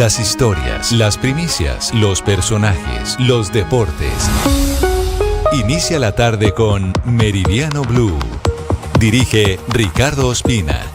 Las historias, las primicias, los personajes, los deportes. Inicia la tarde con Meridiano Blue. Dirige Ricardo Ospina.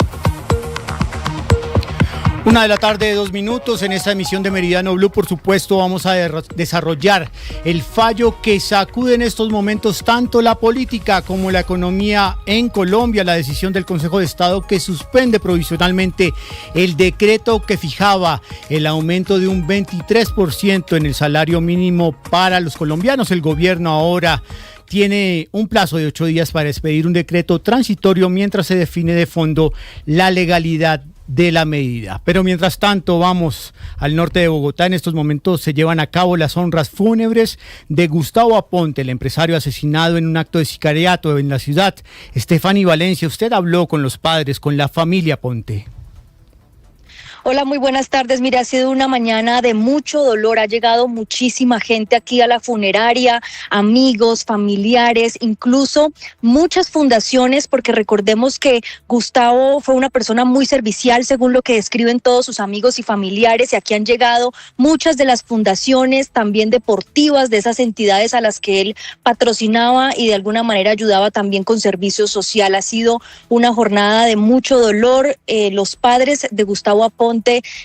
1:02 p.m. en esta emisión de Meridiano Blue. Por supuesto, vamos a desarrollar el fallo que sacude en estos momentos tanto la política como la economía en Colombia, la decisión del Consejo de Estado que suspende provisionalmente el decreto que fijaba el aumento de un 23% en el salario mínimo para los colombianos. El gobierno ahora tiene un plazo de 8 días para expedir un decreto transitorio mientras se define de fondo la legalidad de la medida. Pero mientras tanto, vamos al norte de Bogotá. En estos momentos se llevan a cabo las honras fúnebres de Gustavo Aponte, el empresario asesinado en un acto de sicariato en la ciudad. Estefany Valencia, usted habló con los padres, con la familia Aponte. Hola, muy buenas tardes. Mira, ha sido una mañana de mucho dolor. Ha llegado muchísima gente aquí a la funeraria, amigos, familiares, incluso muchas fundaciones, porque recordemos que Gustavo fue una persona muy servicial, según lo que describen todos sus amigos y familiares, y aquí han llegado muchas de las fundaciones, también deportivas, de esas entidades a las que él patrocinaba y de alguna manera ayudaba también con servicio social. Ha sido una jornada de mucho dolor. Los padres de Gustavo Aponte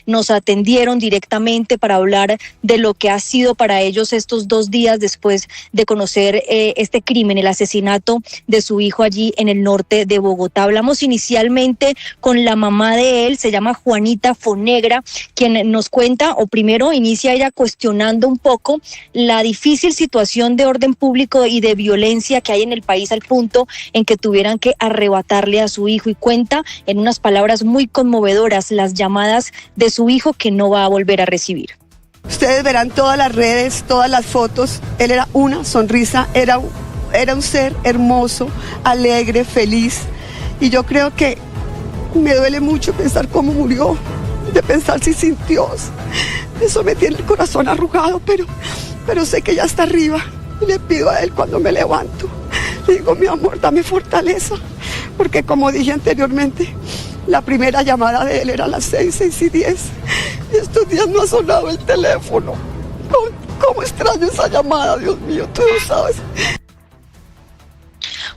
nos atendieron directamente para hablar de lo que ha sido para ellos estos 2 días después de conocer este crimen, el asesinato de su hijo allí en el norte de Bogotá. Hablamos inicialmente con la mamá de él, se llama Juanita Fonegra, quien nos cuenta, o primero inicia ella cuestionando un poco la difícil situación de orden público y de violencia que hay en el país, al punto en que tuvieran que arrebatarle a su hijo, y cuenta en unas palabras muy conmovedoras las llamadas de su hijo que no va a volver a recibir. Ustedes verán todas las redes, todas las fotos. Él era una sonrisa, era un ser hermoso, alegre, feliz. Y yo creo que me duele mucho pensar cómo murió, de pensar si sin Dios. Eso me tiene el corazón arrugado, pero sé que ya está arriba. Y le pido a él cuando me levanto, le digo: mi amor, dame fortaleza. Porque como dije anteriormente, la primera llamada de él era a las 6:10. Y estos días no ha sonado el teléfono. ¿Cómo extraño esa llamada, Dios mío? Tú lo sabes.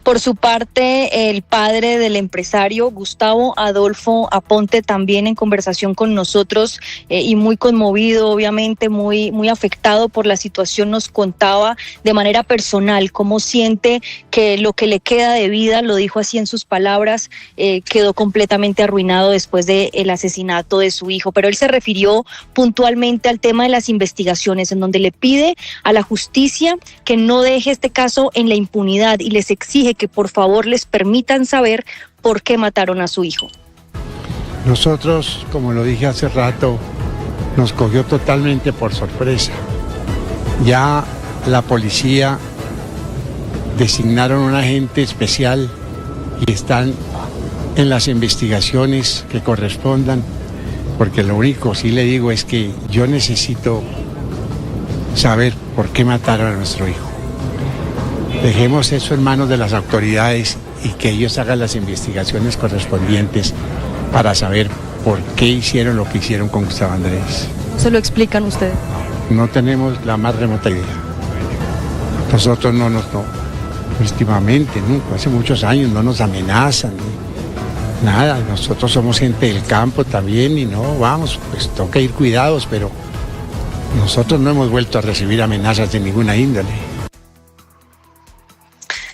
Por su parte, el padre del empresario, Gustavo Adolfo Aponte, también en conversación con nosotros y muy conmovido, obviamente muy afectado por la situación, nos contaba de manera personal cómo siente que lo que le queda de vida, lo dijo así en sus palabras, quedó completamente arruinado después del asesinato de su hijo. Pero él se refirió puntualmente al tema de las investigaciones, en donde le pide a la justicia que no deje este caso en la impunidad y les exige que por favor les permitan saber por qué mataron a su hijo. Nosotros, como lo dije hace rato, nos cogió totalmente por sorpresa. Ya la policía designaron un agente especial y están en las investigaciones que correspondan, porque lo único sí le digo es que yo necesito saber por qué mataron a nuestro hijo. Dejemos eso en manos de las autoridades y que ellos hagan las investigaciones correspondientes para saber por qué hicieron lo que hicieron con Gustavo Andrés. ¿Se lo explican ustedes? No tenemos la más remota idea. Nosotros no, últimamente, nunca, hace muchos años no nos amenazan, nada. Nosotros somos gente del campo también y no, vamos, pues toca ir cuidados, pero nosotros no hemos vuelto a recibir amenazas de ninguna índole.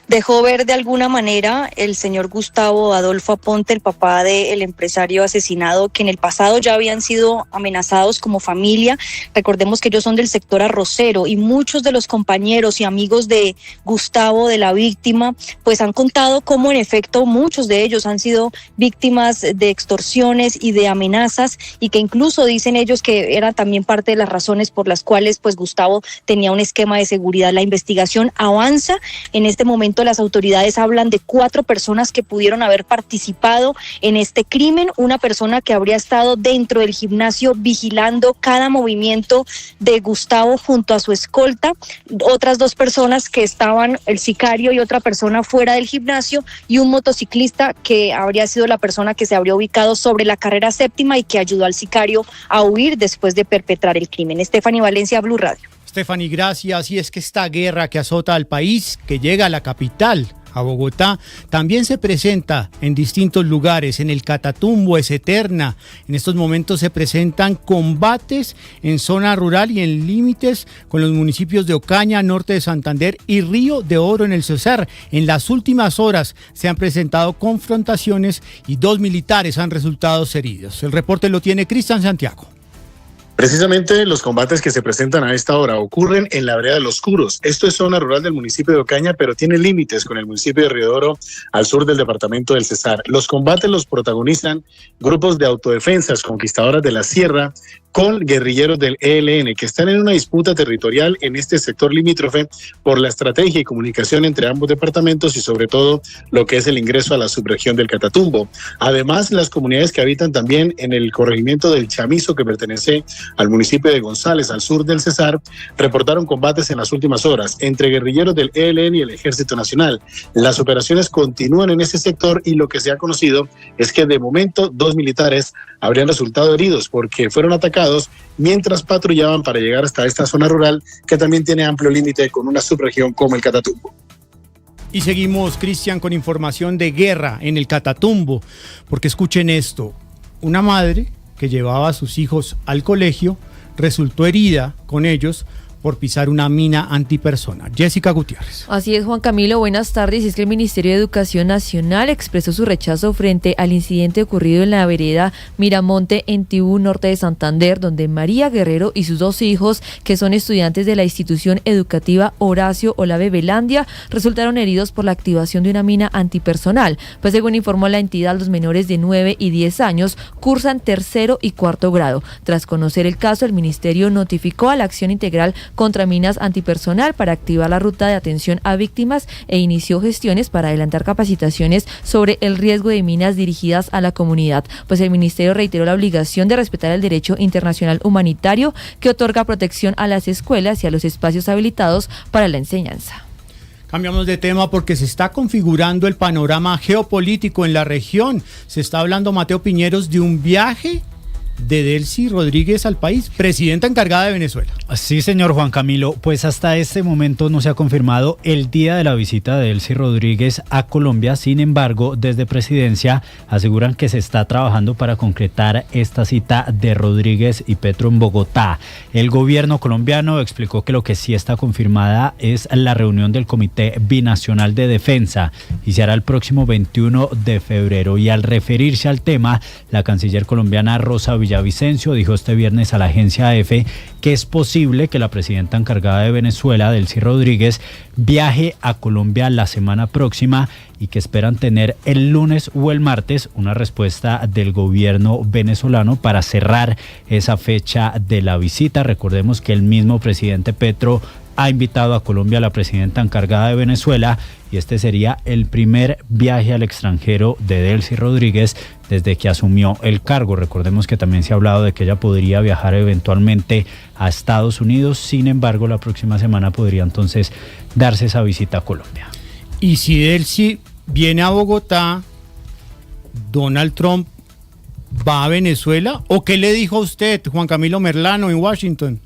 Dejó ver de alguna manera el señor Gustavo Adolfo Aponte, el papá del empresario asesinado, que en el pasado ya habían sido amenazados como familia. Recordemos que ellos son del sector arrocero y muchos de los compañeros y amigos de Gustavo, de la víctima, pues han contado cómo en efecto muchos de ellos han sido víctimas de extorsiones y de amenazas, y que incluso dicen ellos que era también parte de las razones por las cuales pues Gustavo tenía un esquema de seguridad. La investigación avanza en este momento. momento las autoridades hablan de 4 personas que pudieron haber participado en este crimen. Una persona que habría estado dentro del gimnasio vigilando cada movimiento de Gustavo junto a su escolta. Otras 2 personas que estaban, el sicario y otra persona fuera del gimnasio, y un motociclista que habría sido la persona que se habría ubicado sobre la carrera séptima y que ayudó al sicario a huir después de perpetrar el crimen. Stephanie Valencia, Blue Radio. Stephanie, gracias. Y es que esta guerra que azota al país, que llega a la capital, a Bogotá, también se presenta en distintos lugares. En el Catatumbo es eterna. En estos momentos se presentan combates en zona rural y en límites con los municipios de Ocaña, Norte de Santander y Río de Oro en el Cesar. En las últimas horas se han presentado confrontaciones y 2 militares han resultado heridos. El reporte lo tiene Cristian Santiago. Precisamente los combates que se presentan a esta hora ocurren en la vereda de Los Curos. Esto es zona rural del municipio de Ocaña, pero tiene límites con el municipio de Río de Oro al sur del departamento del Cesar. Los combates los protagonizan grupos de autodefensas conquistadoras de la sierra con guerrilleros del ELN que están en una disputa territorial en este sector limítrofe por la estrategia y comunicación entre ambos departamentos y sobre todo lo que es el ingreso a la subregión del Catatumbo. Además, las comunidades que habitan también en el corregimiento del Chamizo, que pertenece al municipio de González, al sur del Cesar, reportaron combates en las últimas horas entre guerrilleros del ELN y el Ejército Nacional. Las operaciones continúan en ese sector y lo que se ha conocido es que de momento 2 militares habrían resultado heridos porque fueron atacados mientras patrullaban para llegar hasta esta zona rural que también tiene amplio límite con una subregión como el Catatumbo. Y seguimos, Cristian, con información de guerra en el Catatumbo, porque escuchen esto: una madre que llevaba a sus hijos al colegio resultó herida con ellos por pisar una mina antipersona. Jessica Gutiérrez. Así es, Juan Camilo, buenas tardes. Es que el Ministerio de Educación Nacional expresó su rechazo frente al incidente ocurrido en la vereda Miramonte en Tibú, norte de Santander, donde María Guerrero y sus 2 hijos, que son estudiantes de la institución educativa Horacio Olave Velandia, resultaron heridos por la activación de una mina antipersonal. Pues según informó la entidad, los menores de 9 y 10 años cursan 3º y 4º grado. Tras conocer el caso, el Ministerio notificó a la Acción Integral contra Minas Antipersonal para activar la ruta de atención a víctimas e inició gestiones para adelantar capacitaciones sobre el riesgo de minas dirigidas a la comunidad. Pues el Ministerio reiteró la obligación de respetar el derecho internacional humanitario que otorga protección a las escuelas y a los espacios habilitados para la enseñanza. Cambiamos de tema porque se está configurando el panorama geopolítico en la región. Se está hablando, Mateo Piñeros, de un viaje de Delcy Rodríguez al país, presidenta encargada de Venezuela. Sí, señor Juan Camilo, pues hasta este momento no se ha confirmado el día de la visita de Delcy Rodríguez a Colombia. Sin embargo, desde Presidencia aseguran que se está trabajando para concretar esta cita de Rodríguez y Petro en Bogotá. El gobierno colombiano explicó que lo que sí está confirmada es la reunión del Comité Binacional de Defensa y se hará el próximo 21 de febrero. Y al referirse al tema, la canciller colombiana Rosa Villavicencio dijo este viernes a la agencia AF que es posible que la presidenta encargada de Venezuela, Delcy Rodríguez, viaje a Colombia la semana próxima y que esperan tener el lunes o el martes una respuesta del gobierno venezolano para cerrar esa fecha de la visita. Recordemos que el mismo presidente Petro ha invitado a Colombia a la presidenta encargada de Venezuela y este sería el primer viaje al extranjero de Delcy Rodríguez desde que asumió el cargo. Recordemos que también se ha hablado de que ella podría viajar eventualmente a Estados Unidos. Sin embargo, la próxima semana podría entonces darse esa visita a Colombia. Y si Delcy viene a Bogotá, ¿Donald Trump va a Venezuela? ¿O qué le dijo a usted, Juan Camilo Merlano, en Washington?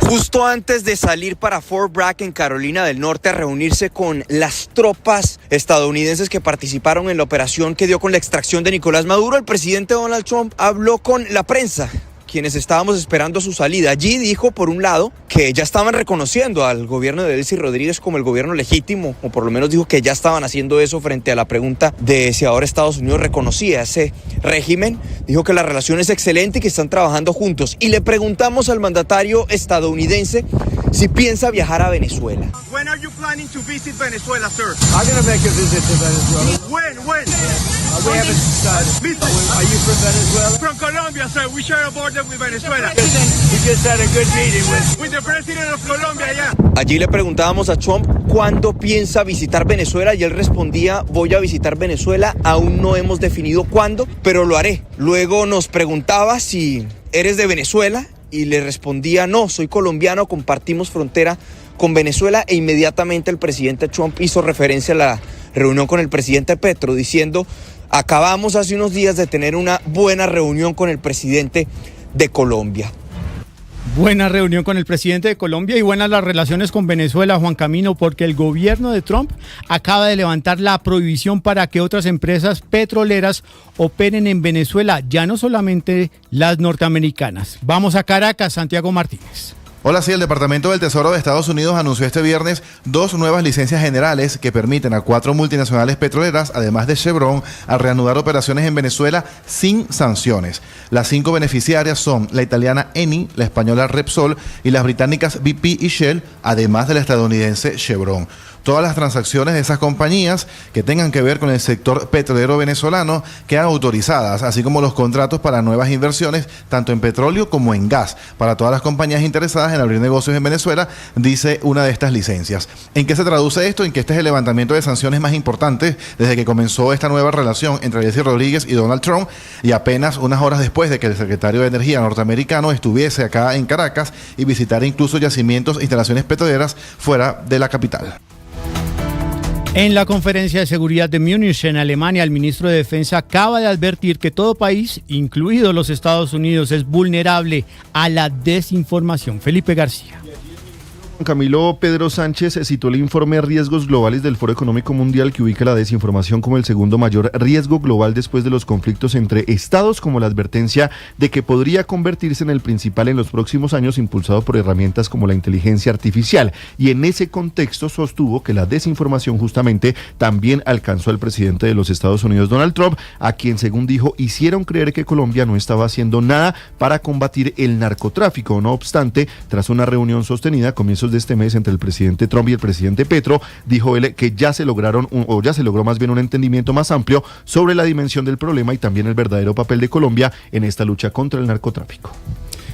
Justo antes de salir para Fort Bragg en Carolina del Norte a reunirse con las tropas estadounidenses que participaron en la operación que dio con la extracción de Nicolás Maduro, el presidente Donald Trump habló con la prensa, quienes estábamos esperando su salida. Allí dijo, por un lado, que ya estaban reconociendo al gobierno de Delcy Rodríguez como el gobierno legítimo, o por lo menos dijo que ya estaban haciendo eso frente a la pregunta de si ahora Estados Unidos reconocía ese régimen. Dijo que la relación es excelente y que están trabajando juntos. Y le preguntamos al mandatario estadounidense si piensa viajar a Venezuela. When are you planning to visit Venezuela, sir? I'm going to make a visit to Venezuela. When? We haven't decided. Are you from Venezuela? From Colombia, sir. We share a border with Venezuela. We just had a good meeting with the president of Colombia, yeah. Allí le preguntábamos a Trump cuándo piensa visitar Venezuela y él respondía: voy a visitar Venezuela, aún no hemos definido cuándo, pero lo haré. Luego nos preguntaba si eres de Venezuela y le respondía: no, soy colombiano, compartimos frontera con Venezuela, e inmediatamente el presidente Trump hizo referencia a la reunión con el presidente Petro, diciendo: acabamos hace unos días de tener una buena reunión con el presidente de Colombia. Buena reunión con el presidente de Colombia y buenas las relaciones con Venezuela, Juan Camilo, porque el gobierno de Trump acaba de levantar la prohibición para que otras empresas petroleras operen en Venezuela, ya no solamente las norteamericanas. Vamos a Caracas, Santiago Martínez. Hola, sí, el Departamento del Tesoro de Estados Unidos anunció este viernes 2 nuevas licencias generales que permiten a 4 multinacionales petroleras, además de Chevron, a reanudar operaciones en Venezuela sin sanciones. Las 5 beneficiarias son la italiana Eni, la española Repsol y las británicas BP y Shell, además de la estadounidense Chevron. Todas las transacciones de esas compañías que tengan que ver con el sector petrolero venezolano quedan autorizadas, así como los contratos para nuevas inversiones, tanto en petróleo como en gas, para todas las compañías interesadas en abrir negocios en Venezuela, dice una de estas licencias. ¿En qué se traduce esto? En que este es el levantamiento de sanciones más importante desde que comenzó esta nueva relación entre Delcy Rodríguez y Donald Trump, y apenas unas horas después de que el secretario de Energía norteamericano estuviese acá en Caracas y visitara incluso yacimientos e instalaciones petroleras fuera de la capital. En la conferencia de seguridad de Múnich, en Alemania, el ministro de Defensa acaba de advertir que todo país, incluidos los Estados Unidos, es vulnerable a la desinformación. Felipe García. Camilo, Pedro Sánchez citó el informe Riesgos Globales del Foro Económico Mundial, que ubica la desinformación como el segundo mayor riesgo global después de los conflictos entre estados, como la advertencia de que podría convertirse en el principal en los próximos años, impulsado por herramientas como la inteligencia artificial. Y en ese contexto sostuvo que la desinformación justamente también alcanzó al presidente de los Estados Unidos, Donald Trump, a quien, según dijo, hicieron creer que Colombia no estaba haciendo nada para combatir el narcotráfico. No obstante, tras una reunión sostenida a comienzos de este mes entre el presidente Trump y el presidente Petro, dijo él que ya se logró más bien un entendimiento más amplio sobre la dimensión del problema y también el verdadero papel de Colombia en esta lucha contra el narcotráfico.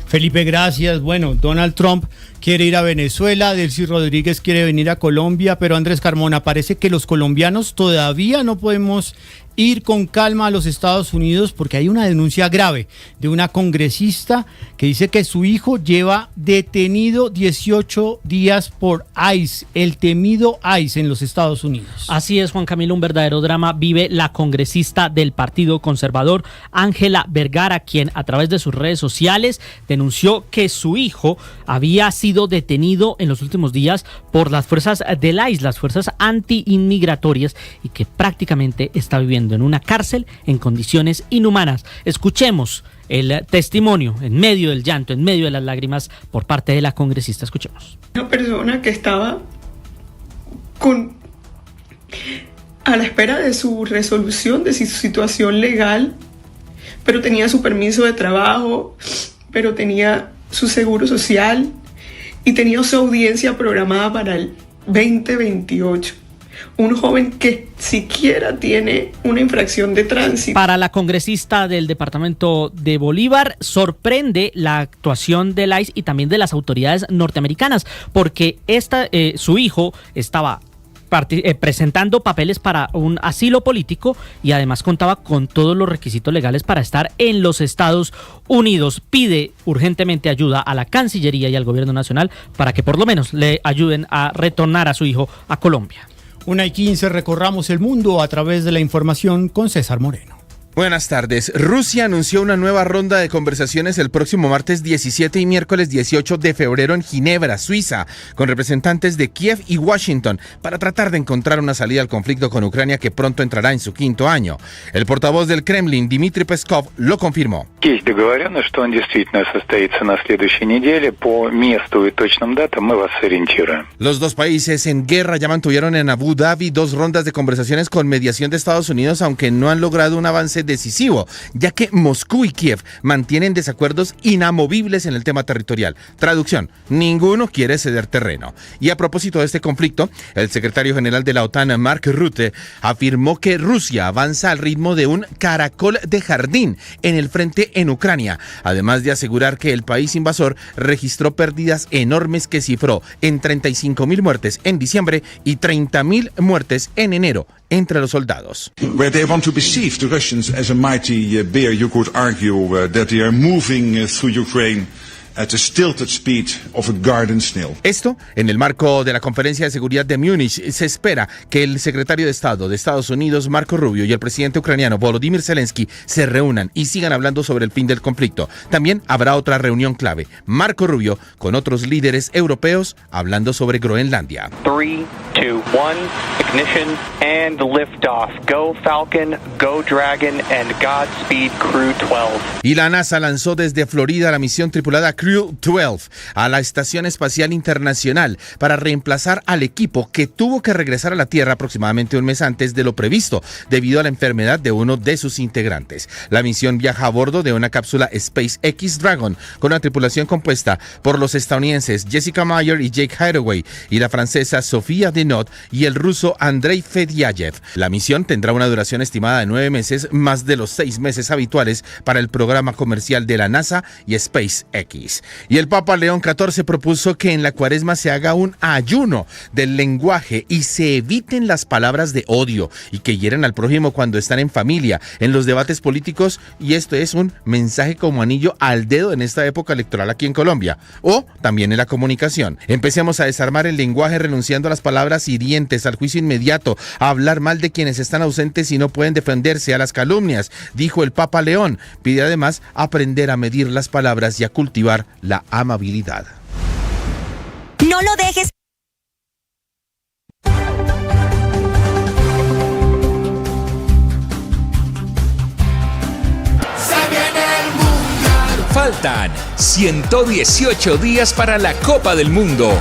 Felipe, gracias. Bueno, Donald Trump quiere ir a Venezuela, Delcy Rodríguez quiere venir a Colombia, pero Andrés Carmona, parece que los colombianos todavía no podemos ir con calma a los Estados Unidos porque hay una denuncia grave de una congresista que dice que su hijo lleva detenido 18 días por ICE, el temido ICE en los Estados Unidos. Así es, Juan Camilo, un verdadero drama vive la congresista del Partido Conservador, Ángela Vergara, quien a través de sus redes sociales denunció que su hijo había sido detenido en los últimos días por las fuerzas del ICE, las fuerzas anti-inmigratorias, y que prácticamente está viviendo en una cárcel en condiciones inhumanas. Escuchemos el testimonio en medio del llanto, en medio de las lágrimas por parte de la congresista. Escuchemos. Una persona que estaba a la espera de su resolución, de su situación legal, pero tenía su permiso de trabajo, pero tenía su seguro social y tenía su audiencia programada para el 2028. Un joven que siquiera tiene una infracción de tránsito. Para la congresista del departamento de Bolívar, sorprende la actuación del ICE y también de las autoridades norteamericanas, porque su hijo estaba presentando papeles para un asilo político y además contaba con todos los requisitos legales para estar en los Estados Unidos. Pide urgentemente ayuda a la Cancillería y al Gobierno Nacional para que por lo menos le ayuden a retornar a su hijo a Colombia. 1:15, recorramos el mundo a través de la información con César Moreno. Buenas tardes. Rusia anunció una nueva ronda de conversaciones el próximo martes 17 y miércoles 18 de febrero en Ginebra, Suiza, con representantes de Kiev y Washington para tratar de encontrar una salida al conflicto con Ucrania, que pronto entrará en su 5º año. El portavoz del Kremlin, Dmitry Peskov, lo confirmó. Los dos países en guerra ya mantuvieron en Abu Dhabi 2 rondas de conversaciones con mediación de Estados Unidos, aunque no han logrado un avance decisivo, ya que Moscú y Kiev mantienen desacuerdos inamovibles en el tema territorial. Traducción: ninguno quiere ceder terreno. Y a propósito de este conflicto, el secretario general de la OTAN, Mark Rutte, afirmó que Rusia avanza al ritmo de un caracol de jardín en el frente en Ucrania, además de asegurar que el país invasor registró pérdidas enormes que cifró en 35.000 muertes en diciembre y 30.000 muertes en enero entre los soldados. Where they want to perceive the Russians as a mighty bear, you could argue that they are moving through Ukraine at a stilted speed of a garden snail. Esto en el marco de la Conferencia de Seguridad de Múnich. Se espera que el secretario de Estado de Estados Unidos, Marco Rubio, y el presidente ucraniano, Volodymyr Zelensky, se reúnan y sigan hablando sobre el fin del conflicto. También habrá otra reunión clave. Marco Rubio con otros líderes europeos hablando sobre Groenlandia. 3, 2, 1, ignition and liftoff. Go Falcon, go Dragon and Godspeed Crew 12. Y la NASA lanzó desde Florida la misión tripulada Crew 12 a la Estación Espacial Internacional para reemplazar al equipo que tuvo que regresar a la Tierra aproximadamente un mes antes de lo previsto debido a la enfermedad de uno de sus integrantes. La misión viaja a bordo de una cápsula SpaceX Dragon con una tripulación compuesta por los estadounidenses Jessica Meyer y Jake Hideaway y la francesa Sofía Denot y el ruso Andrei Fedyayev. La misión tendrá una duración estimada de 9 meses, más de los 6 meses habituales para el programa comercial de la NASA y SpaceX. Y el Papa León XIV propuso que en la Cuaresma se haga un ayuno del lenguaje y se eviten las palabras de odio y que hieren al prójimo cuando están en familia, en los debates políticos, y esto es un mensaje como anillo al dedo en esta época electoral aquí en Colombia, o también en la comunicación. Empecemos a desarmar el lenguaje renunciando a las palabras hirientes, al juicio inmediato, a hablar mal de quienes están ausentes y no pueden defenderse, a las calumnias, dijo el Papa León. Pide además aprender a medir las palabras y a cultivar la amabilidad. No lo dejes. Faltan 118 días para la Copa del Mundo.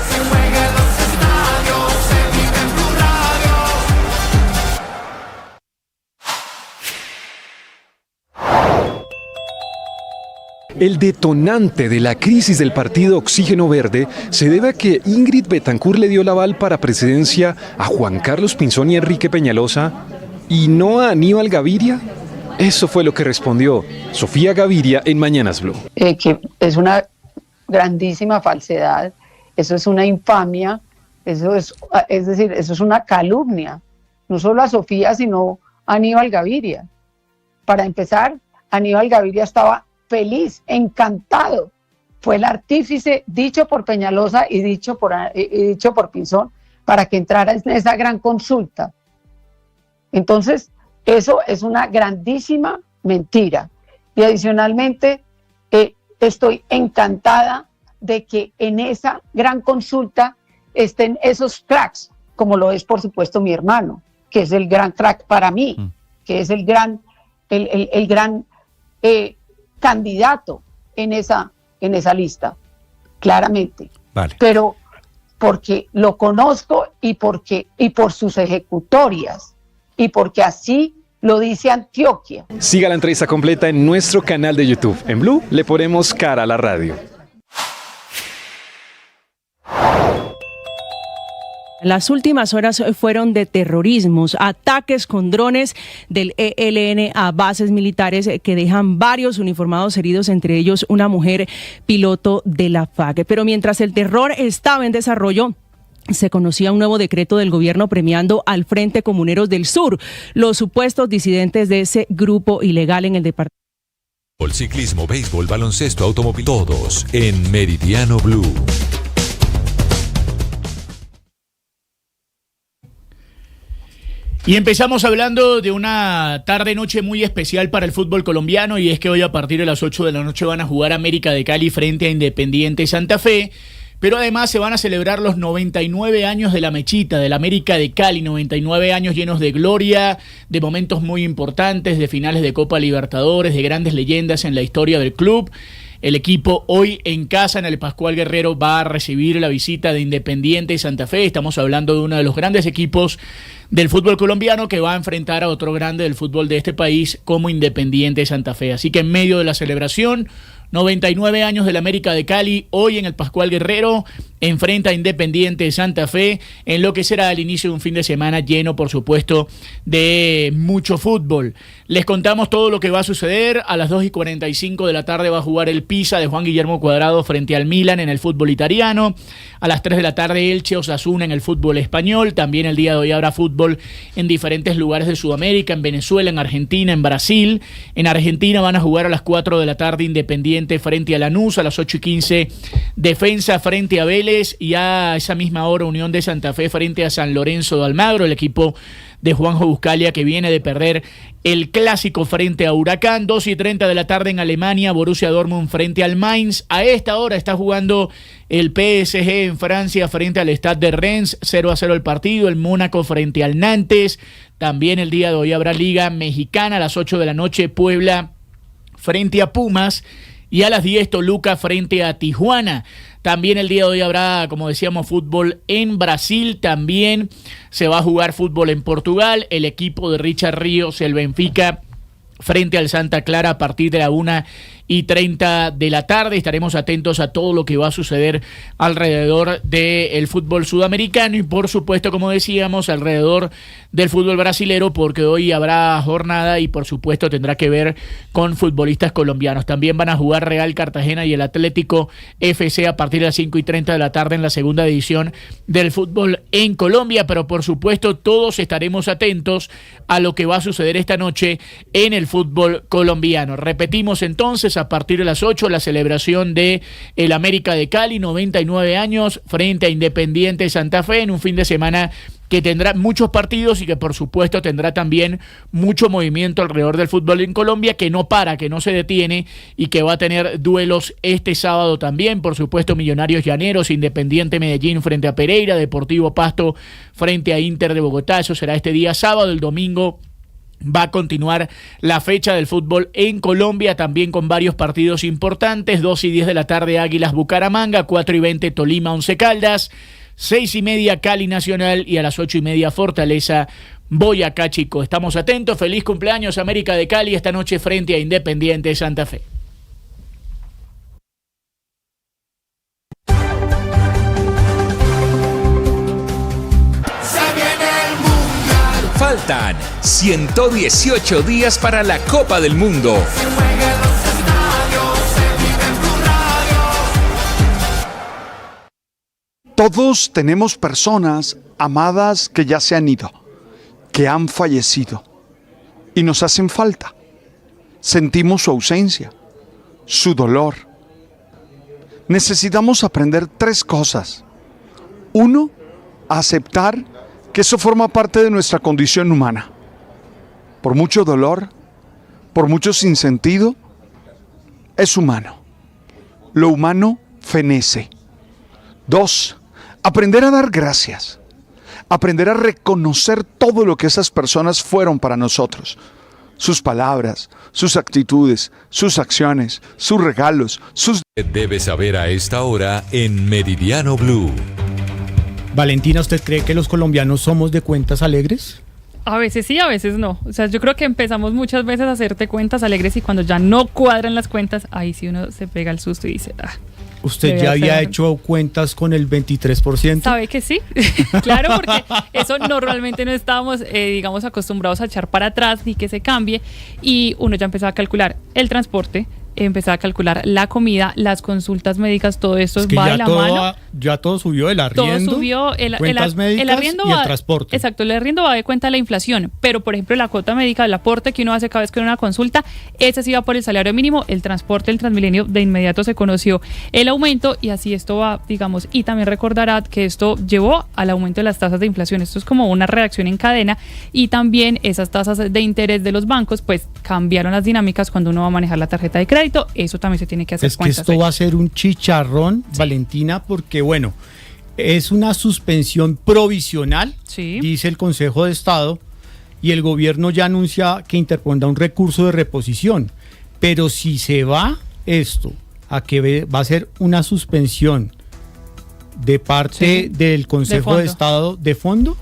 El detonante de la crisis del partido Oxígeno Verde se debe a que Ingrid Betancourt le dio el aval para presidencia a Juan Carlos Pinzón y Enrique Peñalosa y no a Aníbal Gaviria. Eso fue lo que respondió Sofía Gaviria en Mañanas Blue. Que es una grandísima falsedad, eso es una infamia, eso es decir, eso es una calumnia, no solo a Sofía, sino a Aníbal Gaviria. Para empezar, Aníbal Gaviria estaba feliz, encantado. Fue el artífice dicho por Peñalosa y dicho por Pinzón para que entrara en esa gran consulta. Entonces, eso es una grandísima mentira. Y adicionalmente, estoy encantada de que en esa gran consulta estén esos cracks, como lo es, por supuesto, mi hermano, que es el gran crack para mí, que es el gran candidato en esa lista, claramente. Vale. Pero porque lo conozco y por sus ejecutorias y porque así lo dice Antioquia. Siga la entrevista completa en nuestro canal de YouTube. En Blue le ponemos cara a la radio. Las últimas horas fueron de terrorismos, ataques con drones del ELN a bases militares que dejan varios uniformados heridos, entre ellos una mujer piloto de la FARC. Pero mientras el terror estaba en desarrollo, se conocía un nuevo decreto del gobierno premiando al Frente Comuneros del Sur, los supuestos disidentes de ese grupo ilegal en el departamento. Ciclismo, béisbol, baloncesto, automóvil, todos en Meridiano Blue. Y empezamos hablando de una tarde-noche muy especial para el fútbol colombiano, y es que hoy a partir de las 8 de la noche van a jugar América de Cali frente a Independiente Santa Fe, pero además se van a celebrar los 99 años de la Mechita, del América de Cali, 99 años llenos de gloria, de momentos muy importantes, de finales de Copa Libertadores, de grandes leyendas en la historia del club. El equipo hoy en casa en el Pascual Guerrero va a recibir la visita de Independiente Santa Fe. Estamos hablando de uno de los grandes equipos del fútbol colombiano que va a enfrentar a otro grande del fútbol de este país como Independiente Santa Fe. Así que en medio de la celebración, 99 años del América de Cali, hoy en el Pascual Guerrero, enfrenta a Independiente Santa Fe en lo que será el inicio de un fin de semana lleno, por supuesto, de mucho fútbol. Les contamos todo lo que va a suceder. A las 2:45 de la tarde va a jugar el Pisa de Juan Guillermo Cuadrado frente al Milan en el fútbol italiano. A las 3 de la tarde Elche Osasuna en el fútbol español. También el día de hoy habrá fútbol en diferentes lugares de Sudamérica, en Venezuela, en Argentina, en Brasil. En Argentina van a jugar a las 4 de la tarde Independiente frente a Lanús, a las 8:15 Defensa frente a Vélez, y a esa misma hora Unión de Santa Fe frente a San Lorenzo de Almagro, el equipo de Juanjo Buscalia que viene de perder el clásico frente a Huracán. 2:30 de la tarde en Alemania, Borussia Dortmund frente al Mainz. A esta hora está jugando el PSG en Francia frente al Stade de Reims, 0-0 el partido. El Mónaco frente al Nantes. También el día de hoy habrá Liga Mexicana a las 8 de la noche, Puebla frente a Pumas. Y a las 10 Toluca frente a Tijuana. También el día de hoy habrá, como decíamos, fútbol en Brasil. También se va a jugar fútbol en Portugal. El equipo de Richard Ríos, el Benfica, frente al Santa Clara a partir de la 1:30 de la tarde. Estaremos atentos a todo lo que va a suceder alrededor del fútbol sudamericano y, por supuesto, como decíamos, alrededor del fútbol brasilero, porque hoy habrá jornada y, por supuesto, tendrá que ver con futbolistas colombianos. También van a jugar Real Cartagena y el Atlético FC a partir de las 5:30 de la tarde en la segunda división del fútbol en Colombia, pero, por supuesto, todos estaremos atentos a lo que va a suceder esta noche en el fútbol colombiano. Repetimos entonces, a partir de las 8, la celebración de el América de Cali, 99 años, frente a Independiente Santa Fe, en un fin de semana que tendrá muchos partidos y que, por supuesto, tendrá también mucho movimiento alrededor del fútbol en Colombia, que no para, que no se detiene y que va a tener duelos este sábado también. Por supuesto, Millonarios Llaneros, Independiente Medellín frente a Pereira, Deportivo Pasto frente a Inter de Bogotá. Eso será este día sábado. El domingo va a continuar la fecha del fútbol en Colombia, también con varios partidos importantes. 2:10 de la tarde Águilas Bucaramanga, 4:20 Tolima Once Caldas, 6:30 Cali Nacional y a las 8:30 Fortaleza Boyacá Chico. Estamos atentos. Feliz cumpleaños América de Cali esta noche frente a Independiente Santa Fe. Faltan 118 días para la Copa del Mundo. Todos tenemos personas amadas que ya se han ido, que han fallecido y nos hacen falta. Sentimos su ausencia, su dolor. Necesitamos aprender 3 cosas. 1, aceptar que eso forma parte de nuestra condición humana. Por mucho dolor, por mucho sinsentido, es humano. Lo humano fenece. 2, aprender a dar gracias. Aprender a reconocer todo lo que esas personas fueron para nosotros. Sus palabras, sus actitudes, sus acciones, sus regalos, sus... Debes saber a esta hora en Meridiano Blue. Valentina, ¿usted cree que los colombianos somos de cuentas alegres? A veces sí, a veces no. O sea, yo creo que empezamos muchas veces a hacerte cuentas alegres y cuando ya no cuadran las cuentas, ahí sí uno se pega el susto y dice, ¿Usted ya había hecho cuentas con el 23%? ¿Sabe que sí? Claro, porque eso normalmente no estábamos, digamos, acostumbrados a echar para atrás ni que se cambie, y uno ya empezaba a calcular el transporte, empezaba a calcular la comida, las consultas médicas, todo esto es que va de la mano. Ya todo subió, el arriendo, todo subió, cuentas médicas el arriendo y el transporte. Exacto, el arriendo va de cuenta de la inflación, pero por ejemplo la cuota médica, el aporte que uno hace cada vez que uno una consulta, ese sí va por el salario mínimo. El transporte, el Transmilenio, de inmediato se conoció el aumento y así esto va, digamos, y también recordará que esto llevó al aumento de las tasas de inflación. Esto es como una reacción en cadena, y también esas tasas de interés de los bancos pues cambiaron las dinámicas cuando uno va a manejar la tarjeta de crédito. Eso también se tiene que hacer. Es que esto va a ser un chicharrón, sí, Valentina, porque bueno, es una suspensión provisional, sí, dice el Consejo de Estado, y el gobierno ya anuncia que interpondrá un recurso de reposición. Pero si se va esto a que va a ser una suspensión de parte del Consejo de Estado de fondo.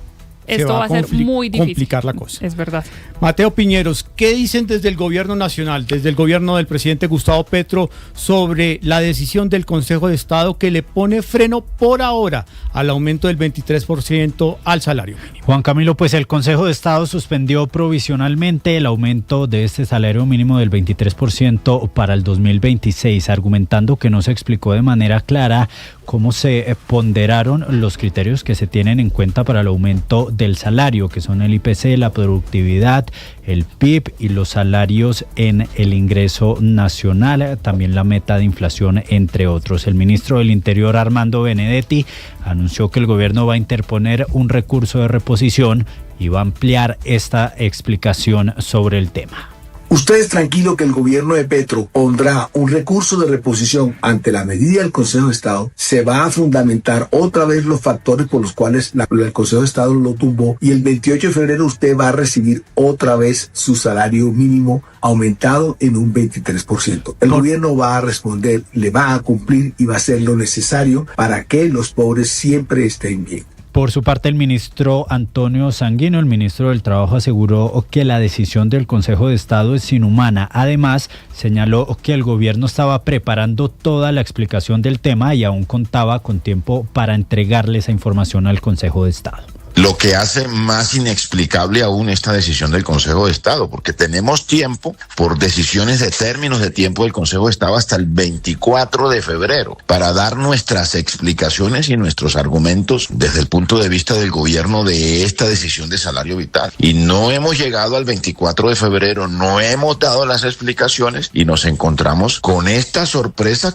Esto va a ser muy difícil. Complicar la cosa. Es verdad. Mateo Piñeros, ¿qué dicen desde el gobierno nacional, desde el gobierno del presidente Gustavo Petro, sobre la decisión del Consejo de Estado que le pone freno por ahora al aumento del 23% al salario mínimo? Juan Camilo, pues el Consejo de Estado suspendió provisionalmente el aumento de este salario mínimo del 23% para el 2026, argumentando que no se explicó de manera clara cómo se ponderaron los criterios que se tienen en cuenta para el aumento del salario, que son el IPC, la productividad, el PIB y los salarios en el ingreso nacional, también la meta de inflación, entre otros. El ministro del Interior, Armando Benedetti, anunció que el gobierno va a interponer un recurso de reposición y va a ampliar esta explicación sobre el tema. Usted es tranquilo que el gobierno de Petro pondrá un recurso de reposición ante la medida del Consejo de Estado. Se va a fundamentar otra vez los factores por los cuales el Consejo de Estado lo tumbó, y el 28 de febrero usted va a recibir otra vez su salario mínimo aumentado en un 23%. El gobierno va a responder, le va a cumplir y va a hacer lo necesario para que los pobres siempre estén bien. Por su parte, el ministro Antonio Sanguino, el ministro del Trabajo, aseguró que la decisión del Consejo de Estado es inhumana. Además, señaló que el gobierno estaba preparando toda la explicación del tema y aún contaba con tiempo para entregarle esa información al Consejo de Estado. Lo que hace más inexplicable aún esta decisión del Consejo de Estado, porque tenemos tiempo por decisiones de términos de tiempo del Consejo de Estado hasta el 24 de febrero para dar nuestras explicaciones y nuestros argumentos desde el punto de vista del gobierno de esta decisión de salario vital. Y no hemos llegado al 24 de febrero, no hemos dado las explicaciones y nos encontramos con esta sorpresa.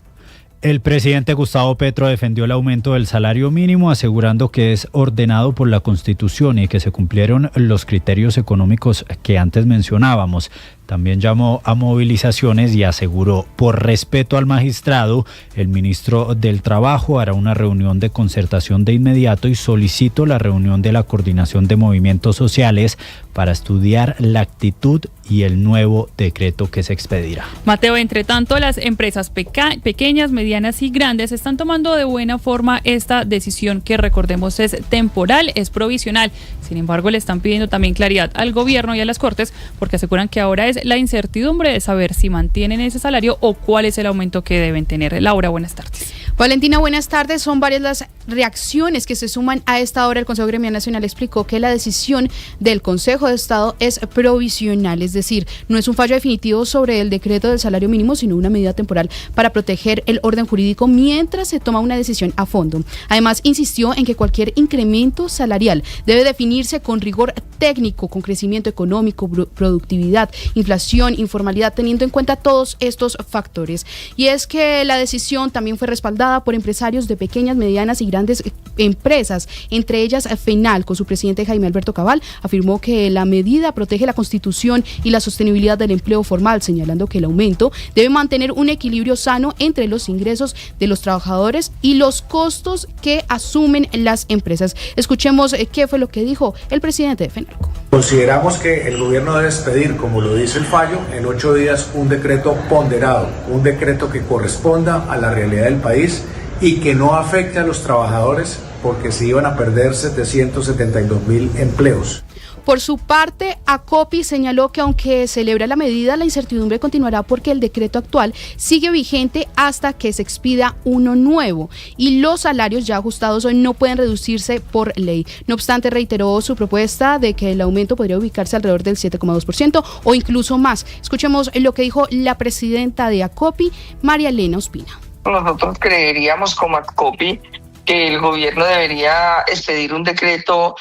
El presidente Gustavo Petro defendió el aumento del salario mínimo, asegurando que es ordenado por la Constitución y que se cumplieron los criterios económicos que antes mencionábamos. También llamó a movilizaciones y aseguró, por respeto al magistrado, el ministro del Trabajo hará una reunión de concertación de inmediato y solicitó la reunión de la Coordinación de Movimientos Sociales para estudiar la actitud y el nuevo decreto que se expedirá. Mateo, entre tanto, las empresas pequeñas, medianas y grandes están tomando de buena forma esta decisión que, recordemos, es temporal, es provisional. Sin embargo, le están pidiendo también claridad al gobierno y a las Cortes, porque aseguran que ahora es la incertidumbre de saber si mantienen ese salario o cuál es el aumento que deben tener. Laura, buenas tardes. Valentina, buenas tardes. Son varias las reacciones que se suman a esta hora. El Consejo Gremial Nacional explicó que la decisión del Consejo de Estado es provisional, es decir, no es un fallo definitivo sobre el decreto del salario mínimo, sino una medida temporal para proteger el orden jurídico mientras se toma una decisión a fondo. Además, insistió en que cualquier incremento salarial debe definirse con rigor técnico, con crecimiento económico, productividad, inflación, informalidad, teniendo en cuenta todos estos factores. Y es que la decisión también fue respaldada por empresarios de pequeñas, medianas y grandes empresas, entre ellas FENAL, con su presidente Jaime Alberto Cabal, afirmó que la medida protege la Constitución y la sostenibilidad del empleo formal, señalando que el aumento debe mantener un equilibrio sano entre los ingresos de los trabajadores y los costos que asumen las empresas. Escuchemos qué fue lo que dijo el presidente de FENALCO. Consideramos que el gobierno debe expedir, como lo dice el fallo, en 8 días un decreto ponderado, un decreto que corresponda a la realidad del país y que no afecte a los trabajadores, porque se iban a perder 772.000 empleos. Por su parte, ACOPI señaló que aunque celebra la medida, la incertidumbre continuará porque el decreto actual sigue vigente hasta que se expida uno nuevo y los salarios ya ajustados hoy no pueden reducirse por ley. No obstante, reiteró su propuesta de que el aumento podría ubicarse alrededor del 7,2% o incluso más. Escuchemos lo que dijo la presidenta de ACOPI, María Elena Ospina. Nosotros creeríamos como ACOPI que el gobierno debería expedir un decreto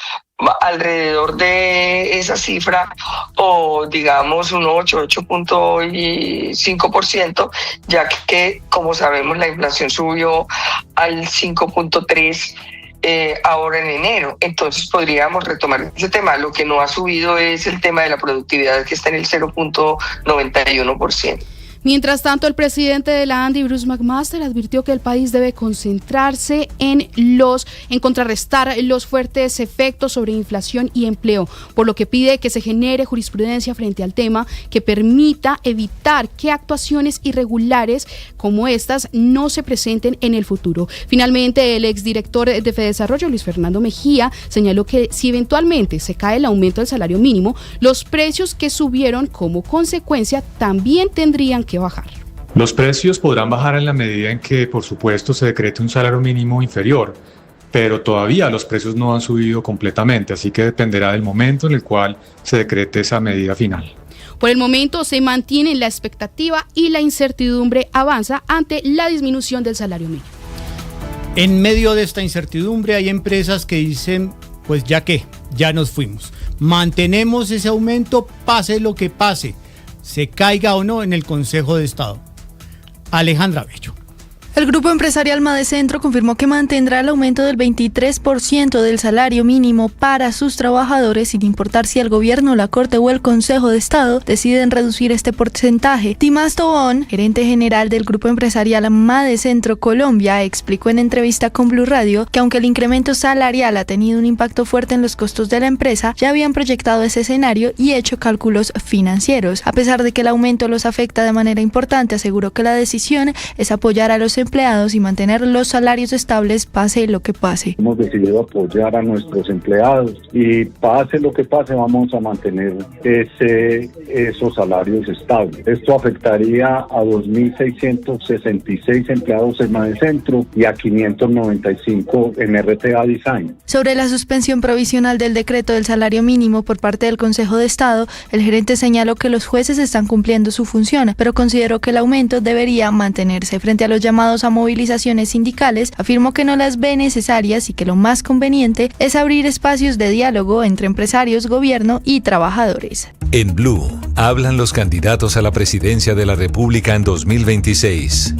alrededor de esa cifra o digamos un 8.5%, ya que como sabemos la inflación subió al 5.3% ahora en enero, entonces podríamos retomar ese tema. Lo que no ha subido es el tema de la productividad, que está en el 0.91%. Mientras tanto, el presidente de la ANDI, Bruce McMaster, advirtió que el país debe concentrarse en contrarrestar los fuertes efectos sobre inflación y empleo, por lo que pide que se genere jurisprudencia frente al tema que permita evitar que actuaciones irregulares como estas no se presenten en el futuro. Finalmente, el exdirector de Fedesarrollo, Luis Fernando Mejía, señaló que si eventualmente se cae el aumento del salario mínimo, los precios que subieron como consecuencia también tendrían que bajar. Los precios podrán bajar en la medida en que, por supuesto, se decrete un salario mínimo inferior, pero todavía los precios no han subido completamente, así que dependerá del momento en el cual se decrete esa medida final. Por el momento se mantiene la expectativa y la incertidumbre avanza ante la disminución del salario mínimo. En medio de esta incertidumbre hay empresas que dicen, pues ya nos fuimos. Mantenemos ese aumento, pase lo que pase, se caiga o no en el Consejo de Estado. Alejandra Bello. El grupo empresarial Madecentro confirmó que mantendrá el aumento del 23% del salario mínimo para sus trabajadores, sin importar si el gobierno, la Corte o el Consejo de Estado deciden reducir este porcentaje. Dimas Tobón, gerente general del grupo empresarial Madecentro Colombia, explicó en entrevista con Blue Radio que aunque el incremento salarial ha tenido un impacto fuerte en los costos de la empresa, ya habían proyectado ese escenario y hecho cálculos financieros. A pesar de que el aumento los afecta de manera importante, aseguró que la decisión es apoyar a los empleados y mantener los salarios estables pase lo que pase. Hemos decidido apoyar a nuestros empleados y pase lo que pase vamos a mantener esos salarios estables. Esto afectaría a 2.666 empleados en Madecentro y a 595 en RTA Design. Sobre la suspensión provisional del decreto del salario mínimo por parte del Consejo de Estado, el gerente señaló que los jueces están cumpliendo su función, pero consideró que el aumento debería mantenerse. Frente a los llamados a movilizaciones sindicales, afirmó que no las ve necesarias y que lo más conveniente es abrir espacios de diálogo entre empresarios, gobierno y trabajadores. En Blue, hablan los candidatos a la presidencia de la República en 2026.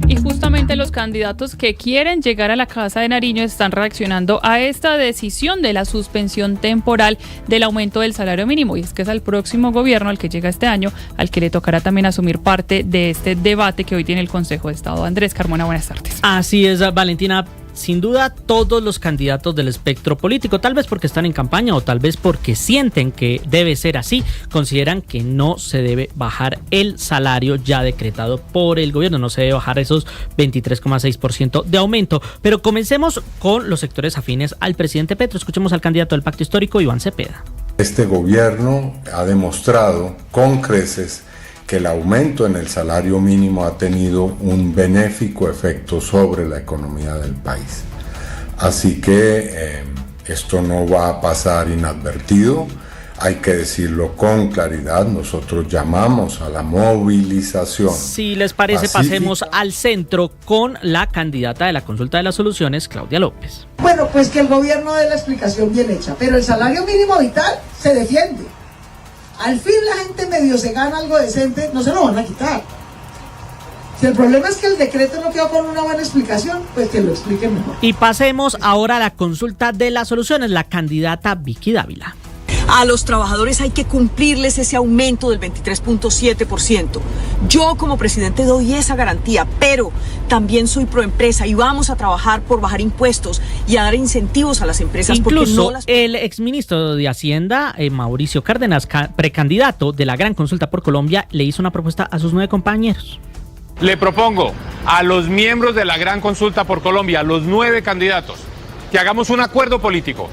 Y justamente los candidatos que quieren llegar a la Casa de Nariño están reaccionando a esta decisión de la suspensión temporal del aumento del salario mínimo. Y es que es al próximo gobierno, al que llega este año, al que le tocará también asumir parte de este debate que hoy tiene el Consejo de Estado. Andrés Carmona, buenas tardes. Así es, Valentina. Sin duda, todos los candidatos del espectro político, tal vez porque están en campaña o tal vez porque sienten que debe ser así, consideran que no se debe bajar el salario ya decretado por el gobierno, no se debe bajar esos 23,6% de aumento. Pero comencemos con los sectores afines al presidente Petro. Escuchemos al candidato del Pacto Histórico, Iván Cepeda. Este gobierno ha demostrado con creces que el aumento en el salario mínimo ha tenido un benéfico efecto sobre la economía del país. Así que esto no va a pasar inadvertido, hay que decirlo con claridad, nosotros llamamos a la movilización. Si les parece, pasemos al centro con la candidata de la Consulta de las Soluciones, Claudia López. Bueno, pues que el gobierno dé la explicación bien hecha, pero el salario mínimo vital se defiende. Al fin la gente medio se gana algo decente, no se lo van a quitar. Si el problema es que el decreto no quedó con una buena explicación, pues que lo expliquen mejor. Y pasemos ahora a la Consulta de las Soluciones, la candidata Vicky Dávila. A los trabajadores hay que cumplirles ese aumento del 23.7%. Yo como presidente doy esa garantía, pero también soy proempresa y vamos a trabajar por bajar impuestos y a dar incentivos a las empresas. Incluso porque no las... el exministro de Hacienda, Mauricio Cárdenas, precandidato de la Gran Consulta por Colombia, le hizo una propuesta a sus 9 compañeros. Le propongo a los miembros de la Gran Consulta por Colombia, los 9 candidatos, que hagamos un acuerdo político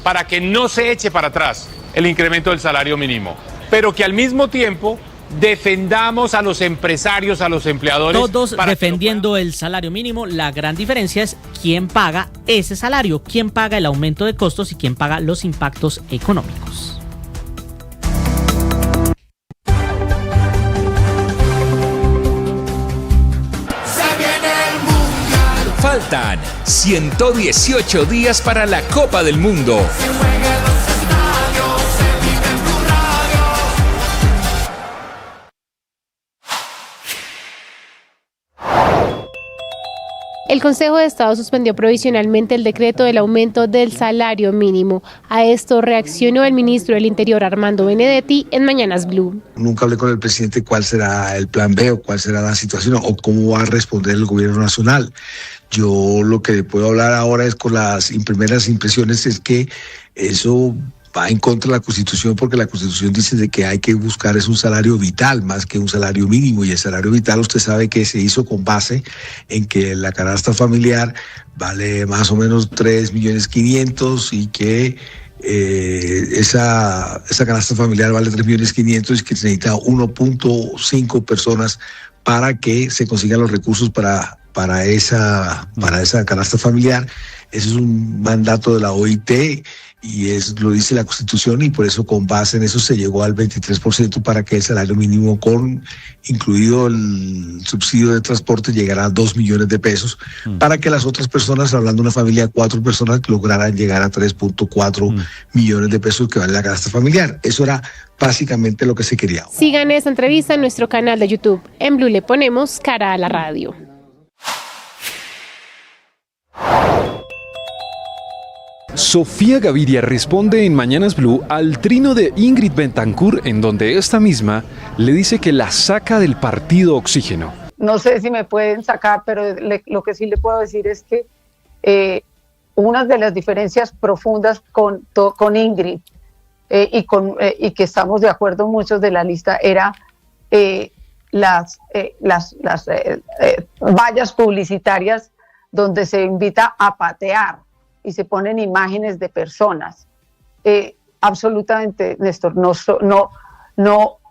para que no se eche para atrás el incremento del salario mínimo, pero que al mismo tiempo defendamos a los empresarios, a los empleadores. Todos defendiendo el salario mínimo. La gran diferencia es quién paga ese salario, quién paga el aumento de costos y quién paga los impactos económicos. Faltan 118 días para la Copa del Mundo. El Consejo de Estado suspendió provisionalmente el decreto del aumento del salario mínimo. A esto reaccionó el ministro del Interior, Armando Benedetti, en Mañanas Blue. Nunca hablé con el presidente cuál será el plan B o cuál será la situación o cómo va a responder el gobierno nacional. Yo lo que puedo hablar ahora es con las primeras impresiones es que eso va en contra de la Constitución, porque la Constitución dice de que hay que buscar es un salario vital más que un salario mínimo, y el salario vital usted sabe que se hizo con base en que la canasta familiar vale más o menos 3.500.000 y que esa canasta familiar vale 3.500.000 y que se necesita 1.5 personas para que se consigan los recursos para esa canasta familiar. Ese es un mandato de la OIT y lo dice la Constitución, y por eso con base en eso se llegó al 23% para que el salario mínimo, incluido el subsidio de transporte, llegara a 2 millones de pesos, para que las otras personas, hablando de una familia de 4 personas, lograran llegar a 3.4 millones de pesos que vale la canasta familiar. Eso era básicamente lo que se quería. Sigan esta entrevista en nuestro canal de YouTube. En Blue le ponemos cara a la radio. Sofía Gaviria responde en Mañanas Blue al trino de Ingrid Betancourt, en donde esta misma le dice que la saca del partido Oxígeno. No sé si me pueden sacar, pero lo que sí le puedo decir es que una de las diferencias profundas con Ingrid y que estamos de acuerdo muchos de la lista era las vallas publicitarias donde se invita a patear y se ponen imágenes de personas. Absolutamente, Néstor, no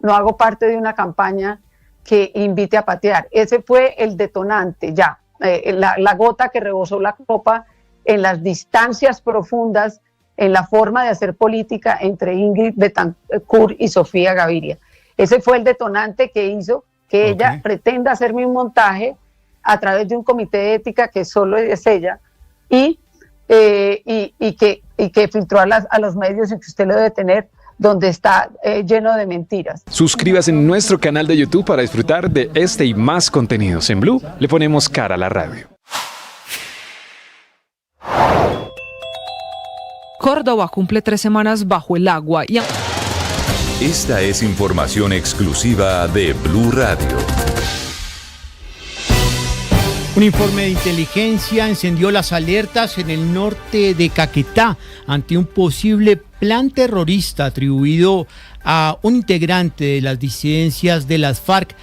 hago parte de una campaña que invite a patear. Ese fue el detonante ya, la gota que rebosó la copa en las distancias profundas, en la forma de hacer política entre Ingrid Betancourt y Sofía Gaviria. Ese fue el detonante que hizo que ella pretenda hacerme un montaje a través de un comité de ética que solo es ella, y que filtró a los medios, y que usted lo debe tener, donde está lleno de mentiras. Suscríbase en nuestro canal de YouTube para disfrutar de este y más contenidos. En Blue le ponemos cara a la radio. Córdoba cumple 3 semanas bajo el agua y... Esta es información exclusiva de Blue Radio. Un informe de inteligencia encendió las alertas en el norte de Caquetá ante un posible plan terrorista atribuido a un integrante de las disidencias de las FARC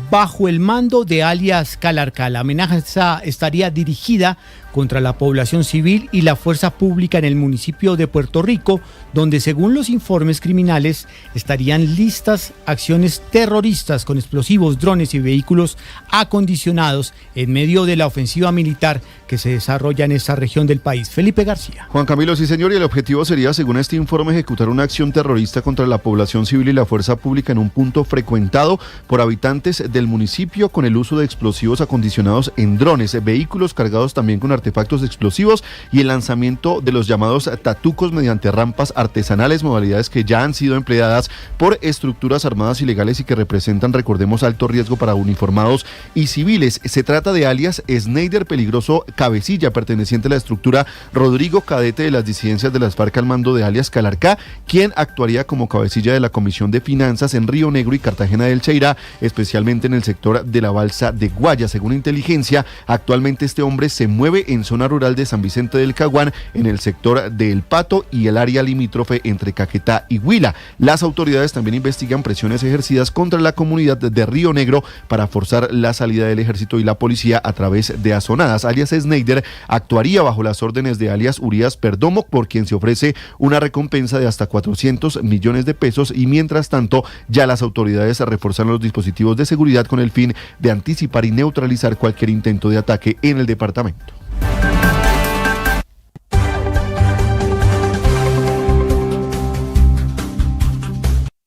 bajo el mando de alias Calarcá. La amenaza estaría dirigida contra la población civil y la fuerza pública en el municipio de Puerto Rico, donde según los informes criminales estarían listas acciones terroristas con explosivos, drones y vehículos acondicionados en medio de la ofensiva militar que se desarrolla en esta región del país. Felipe García. Juan Camilo, sí señor, y el objetivo sería, según este informe, ejecutar una acción terrorista contra la población civil y la fuerza pública en un punto frecuentado por habitantes del municipio con el uso de explosivos acondicionados en drones, vehículos cargados también con artefactos explosivos y el lanzamiento de los llamados tatucos mediante rampas artesanales, modalidades que ya han sido empleadas por estructuras armadas ilegales y que representan, recordemos, alto riesgo para uniformados y civiles. Se trata de alias Sneider Peligroso Cabecilla, perteneciente a la estructura Rodrigo Cadete de las disidencias de las FARC al mando de alias Calarcá, quien actuaría como cabecilla de la Comisión de Finanzas en Río Negro y Cartagena del Cheirá, especialmente en el sector de la Balsa de Guaya. Según inteligencia, actualmente este hombre se mueve en zona rural de San Vicente del Caguán, en el sector de El Pato y el área limítrofe entre Caquetá y Huila. Las autoridades también investigan presiones ejercidas contra la comunidad de Río Negro para forzar la salida del ejército y la policía a través de azonadas. Alias Sneider actuaría bajo las órdenes de alias Urias Perdomo, por quien se ofrece una recompensa de hasta 400 millones de pesos, y mientras tanto ya las autoridades reforzan los dispositivos de seguridad con el fin de anticipar y neutralizar cualquier intento de ataque en el departamento.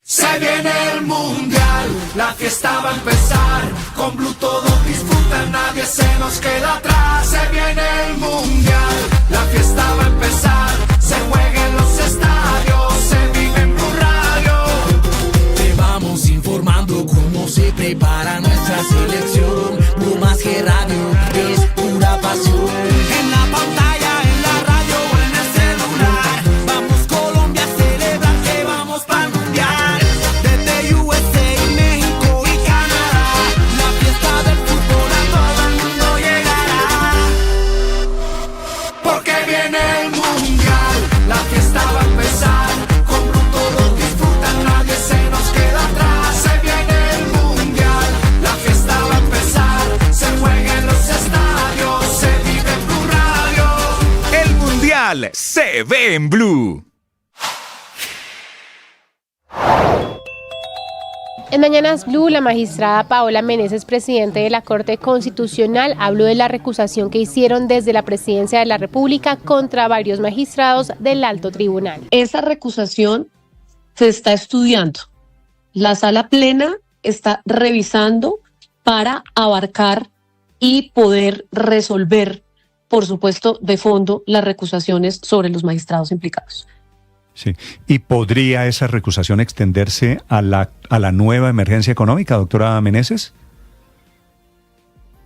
Se viene el mundial, la fiesta va a empezar, con Blue todos disfrutan, nadie se nos queda atrás. Se viene el mundial, la fiesta va a empezar, se juega en los estadios, se vive en Blue Radio. Te vamos informando cómo se prepara nuestra selección. Blue más que radio, es pura pasión. Nacional se ve en Blue. En Mañanas Blue, la magistrada Paola Meneses, presidente de la Corte Constitucional, habló de la recusación que hicieron desde la Presidencia de la República contra varios magistrados del Alto Tribunal. Esa recusación se está estudiando. La Sala Plena está revisando para abarcar y poder resolver, por supuesto, de fondo las recusaciones sobre los magistrados implicados. Sí. ¿Y podría esa recusación extenderse a la nueva emergencia económica, doctora Meneses?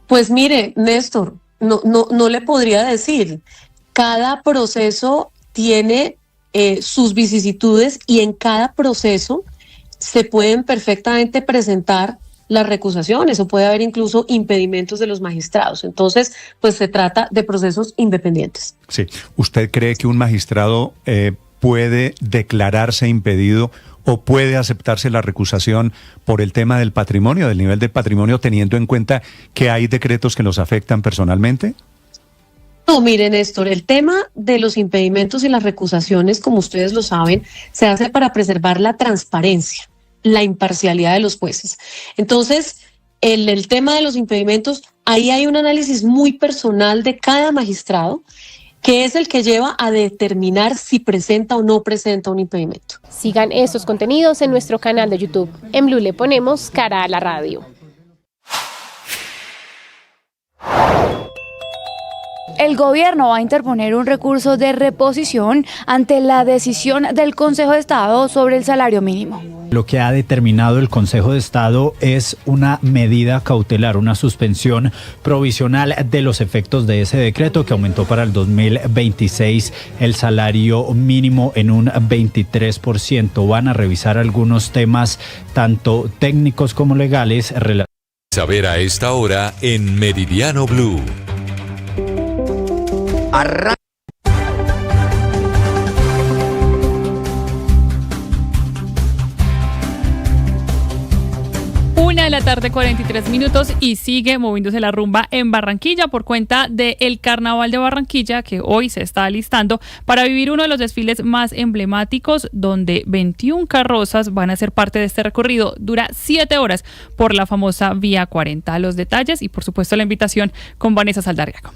Pues mire, Néstor, no le podría decir. Cada proceso tiene sus vicisitudes y en cada proceso se pueden perfectamente presentar las recusaciones o puede haber incluso impedimentos de los magistrados. Entonces, pues se trata de procesos independientes. Sí. ¿Usted cree que un magistrado puede declararse impedido o puede aceptarse la recusación por el tema del patrimonio, del nivel de patrimonio, teniendo en cuenta que hay decretos que los afectan personalmente? No, miren, Néstor, el tema de los impedimentos y las recusaciones, como ustedes lo saben, se hace para preservar la transparencia, la imparcialidad de los jueces. Entonces, el tema de los impedimentos, ahí hay un análisis muy personal de cada magistrado, que es el que lleva a determinar si presenta o no presenta un impedimento. Sigan estos contenidos en nuestro canal de YouTube. En Blue le ponemos cara a la radio. El gobierno va a interponer un recurso de reposición ante la decisión del Consejo de Estado sobre el salario mínimo. Lo que ha determinado el Consejo de Estado es una medida cautelar, una suspensión provisional de los efectos de ese decreto que aumentó para el 2026 el salario mínimo en un 23%. Van a revisar algunos temas tanto técnicos como legales. Saber a esta hora en Meridiano Blue. Una de la tarde, 43 minutos, y sigue moviéndose la rumba en Barranquilla por cuenta del Carnaval de Barranquilla, que hoy se está alistando para vivir uno de los desfiles más emblemáticos, donde 21 carrozas van a ser parte de este recorrido. Dura 7 horas por la famosa Vía 40. Los detalles y, por supuesto, la invitación con Vanessa Saldarriaga.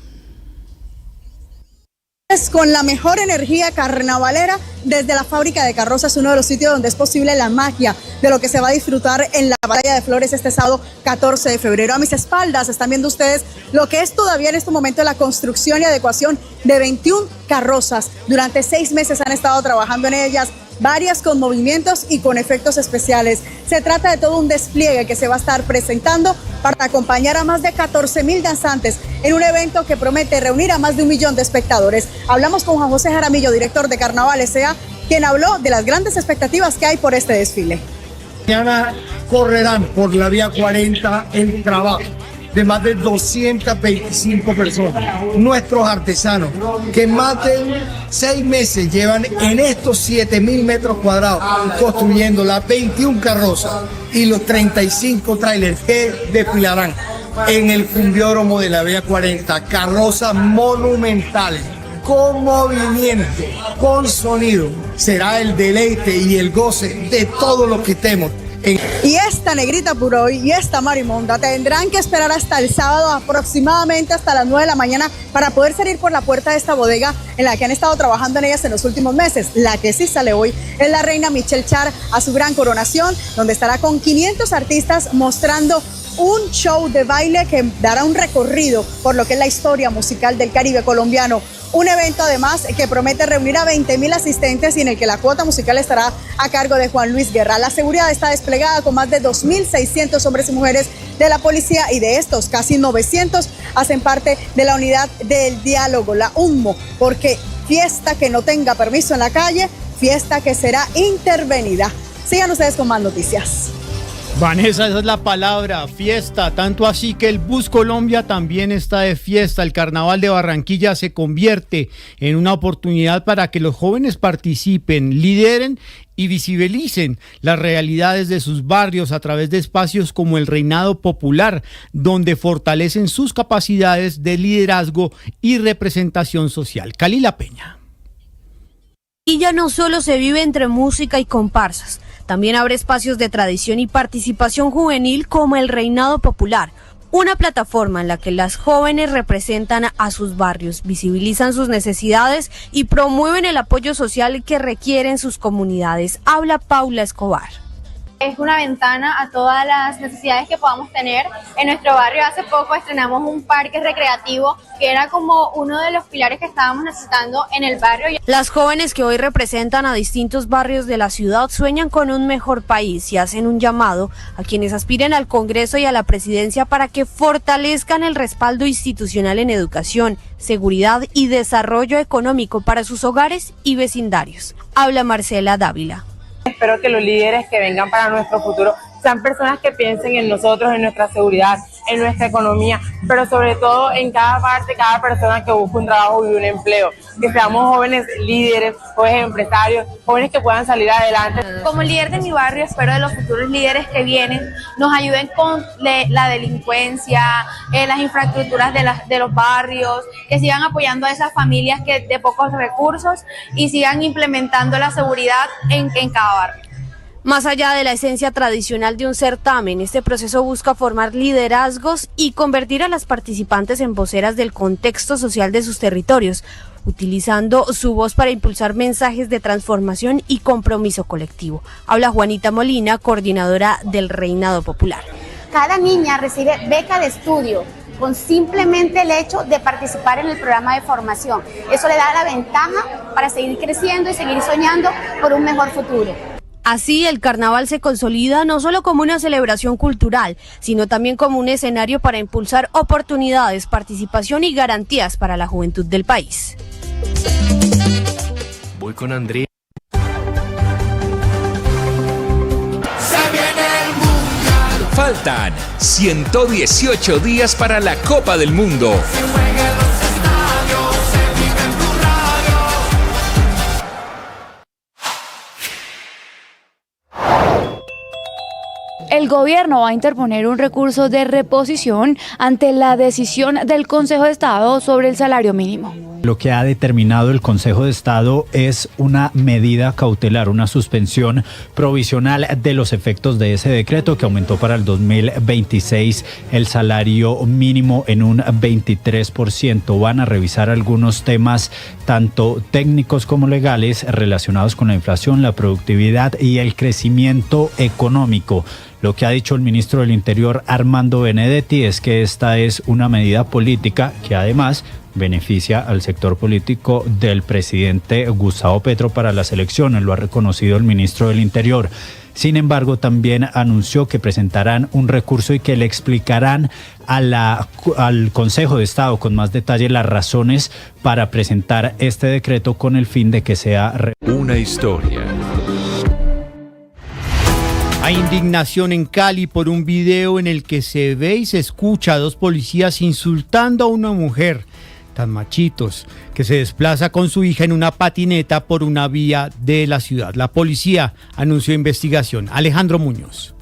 Con la mejor energía carnavalera desde la fábrica de carrozas, uno de los sitios donde es posible la magia de lo que se va a disfrutar en la Batalla de Flores este sábado 14 de febrero. A mis espaldas están viendo ustedes lo que es todavía en este momento la construcción y adecuación de 21 carrozas. Durante 6 meses han estado trabajando en ellas, varias con movimientos y con efectos especiales. Se trata de todo un despliegue que se va a estar presentando para acompañar a más de 14.000 danzantes en un evento que promete reunir a más de 1 millón de espectadores. Hablamos con Juan José Jaramillo, director de Carnaval S.A., quien habló de las grandes expectativas que hay por este desfile. Mañana correrán por la Vía 40 el trabajo de más de 225 personas, nuestros artesanos, que más de 6 meses llevan en estos 7.000 metros cuadrados construyendo las 21 carrozas y los 35 trailers que desfilarán en el Cumbiódromo de la Vía 40, carrozas monumentales, con movimiento, con sonido. Será el deleite y el goce de todos los que estemos. Y esta negrita Puroy y esta marimonda tendrán que esperar hasta el sábado, aproximadamente hasta las 9 de la mañana, para poder salir por la puerta de esta bodega en la que han estado trabajando en ellas en los últimos meses. La que sí sale hoy es la reina Michelle Char a su gran coronación, donde estará con 500 artistas mostrando un show de baile que dará un recorrido por lo que es la historia musical del Caribe colombiano. Un evento además que promete reunir a 20.000 asistentes y en el que la cuota musical estará a cargo de Juan Luis Guerra. La seguridad está desplegada con más de 2.600 hombres y mujeres de la policía y de estos casi 900 hacen parte de la unidad del diálogo, la UNMO, porque fiesta que no tenga permiso en la calle, fiesta que será intervenida. Sigan ustedes con más noticias. Vanessa, esa es la palabra, fiesta, tanto así que el Bus Colombia también está de fiesta. El Carnaval de Barranquilla se convierte en una oportunidad para que los jóvenes participen, lideren y visibilicen las realidades de sus barrios a través de espacios como el Reinado Popular, donde fortalecen sus capacidades de liderazgo y representación social. Kalila Peña. Y ya no solo se vive entre música y comparsas, también abre espacios de tradición y participación juvenil como el Reinado Popular, una plataforma en la que las jóvenes representan a sus barrios, visibilizan sus necesidades y promueven el apoyo social que requieren sus comunidades. Habla Paula Escobar. Es una ventana a todas las necesidades que podamos tener. En nuestro barrio hace poco estrenamos un parque recreativo que era como uno de los pilares que estábamos necesitando en el barrio. Las jóvenes que hoy representan a distintos barrios de la ciudad sueñan con un mejor país y hacen un llamado a quienes aspiren al Congreso y a la presidencia para que fortalezcan el respaldo institucional en educación, seguridad y desarrollo económico para sus hogares y vecindarios. Habla Marcela Dávila. Espero que los líderes que vengan para nuestro futuro sean personas que piensen en nosotros, en nuestra seguridad, en nuestra economía, pero sobre todo en cada parte, cada persona que busque un trabajo y un empleo. Que seamos jóvenes líderes, jóvenes empresarios, jóvenes que puedan salir adelante. Como líder de mi barrio, espero de los futuros líderes que vienen nos ayuden con la delincuencia, las infraestructuras de los barrios, que sigan apoyando a esas familias que de pocos recursos y sigan implementando la seguridad en cada barrio. Más allá de la esencia tradicional de un certamen, este proceso busca formar liderazgos y convertir a las participantes en voceras del contexto social de sus territorios, utilizando su voz para impulsar mensajes de transformación y compromiso colectivo. Habla Juanita Molina, coordinadora del Reinado Popular. Cada niña recibe beca de estudio con simplemente el hecho de participar en el programa de formación. Eso le da la ventaja para seguir creciendo y seguir soñando por un mejor futuro. Así, el carnaval se consolida no solo como una celebración cultural, sino también como un escenario para impulsar oportunidades, participación y garantías para la juventud del país. Voy con Andrea. Faltan 118 días para la Copa del Mundo. El gobierno va a interponer un recurso de reposición ante la decisión del Consejo de Estado sobre el salario mínimo. Lo que ha determinado el Consejo de Estado es una medida cautelar, una suspensión provisional de los efectos de ese decreto que aumentó para el 2026 el salario mínimo en un 23%. Van a revisar algunos temas tanto técnicos como legales relacionados con la inflación, la productividad y el crecimiento económico. Lo que ha dicho el ministro del Interior, Armando Benedetti, es que esta es una medida política que además beneficia al sector político del presidente Gustavo Petro para las elecciones, lo ha reconocido el ministro del Interior. Sin embargo, también anunció que presentarán un recurso y que le explicarán al Consejo de Estado con más detalle las razones para presentar este decreto con el fin de que sea una historia. Hay indignación en Cali por un video en el que se ve y se escucha a dos policías insultando a una mujer, tan machitos, que se desplaza con su hija en una patineta por una vía de la ciudad. La policía anunció investigación. Alejandro Muñoz.